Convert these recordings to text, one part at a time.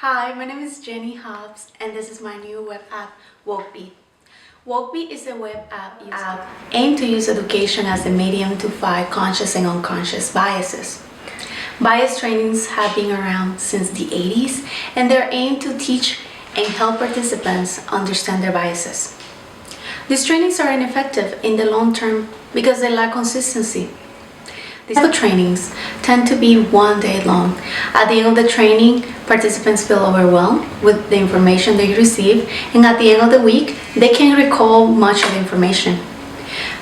Hi, my name is Jenny Hobbs, and this is my new web app, Wokebeat. Wokebeat is a web app aimed to use education as a medium to fight conscious and unconscious biases. Bias trainings have been around since the 80s, and they're aimed to teach and help participants understand their biases. These trainings are ineffective in the long term because they lack consistency. These trainings tend to be one day long. At the end of the training, participants feel overwhelmed with the information they receive, and at the end of the week, they can't recall much of the information.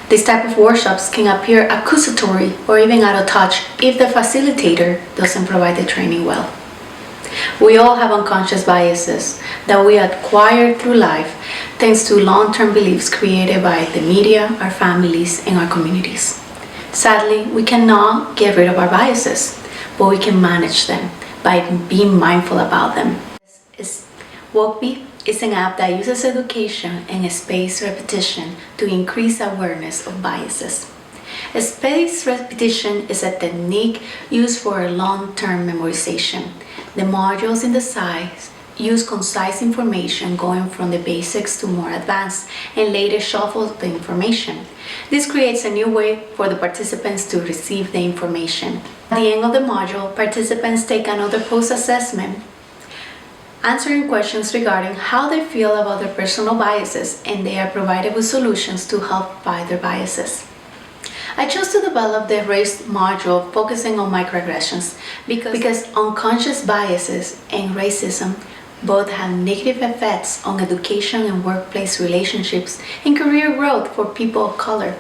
This type of workshops can appear accusatory or even out of touch if the facilitator doesn't provide the training well. We all have unconscious biases that we acquire through life thanks to long-term beliefs created by the media, our families, and our communities. Sadly, we cannot get rid of our biases, but we can manage them by being mindful about them. Wokebeat is an app that uses education and spaced repetition to increase awareness of biases. Spaced repetition is a technique used for long-term memorization. The modules in the site use concise information going from the basics to more advanced and later shuffle the information. This creates a new way for the participants to receive the information. At the end of the module, participants take another post-assessment, answering questions regarding how they feel about their personal biases, and they are provided with solutions to help fight their biases. I chose to develop the race module focusing on microaggressions because unconscious biases and racism both have negative effects on education and workplace relationships and career growth for people of color.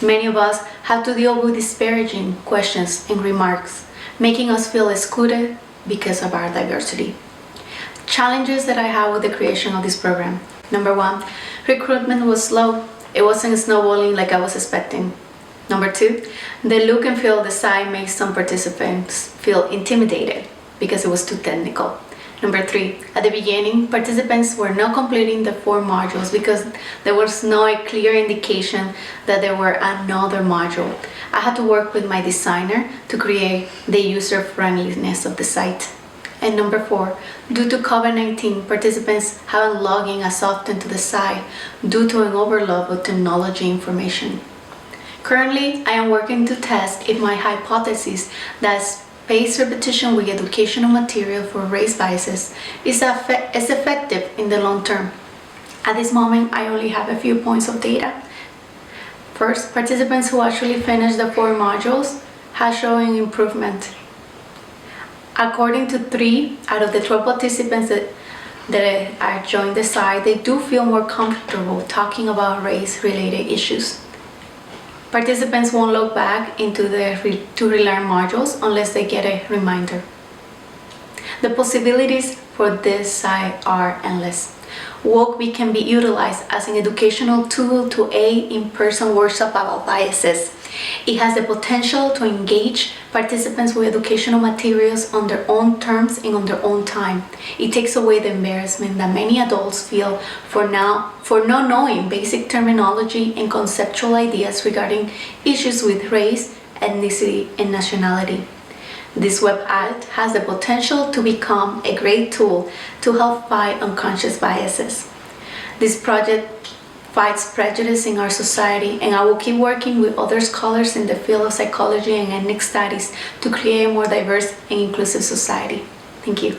Many of us have to deal with disparaging questions and remarks, making us feel excluded because of our diversity. Challenges that I had with the creation of this program. Number one, recruitment was slow. It wasn't snowballing like I was expecting. Number two, the look and feel of the site made some participants feel intimidated because it was too technical. Number three, at the beginning, participants were not completing the 4 modules because there was no clear indication that there were another module. I had to work with my designer to create the user-friendliness of the site. And number 4, due to COVID-19, participants haven't logged in as often to the site due to an overload of technology information. Currently, I am working to test if my hypothesis that spaced repetition with educational material for race biases is effective in the long term. At this moment, I only have a few points of data. First, participants who actually finished the 4 modules have shown improvement. According to 3 out of the 12 participants that are joined the site, they do feel more comfortable talking about race-related issues. Participants won't log back into the to-relearn modules unless they get a reminder. The possibilities for this site are endless. Wokebeat can be utilized as an educational tool to aid in-person workshops about biases. It has the potential to engage participants with educational materials on their own terms and on their own time. It takes away the embarrassment that many adults feel for not knowing basic terminology and conceptual ideas regarding issues with race, ethnicity, and nationality. This web app has the potential to become a great tool to help fight unconscious biases. This project fights prejudice in our society, and I will keep working with other scholars in the field of psychology and ethnic studies to create a more diverse and inclusive society. Thank you.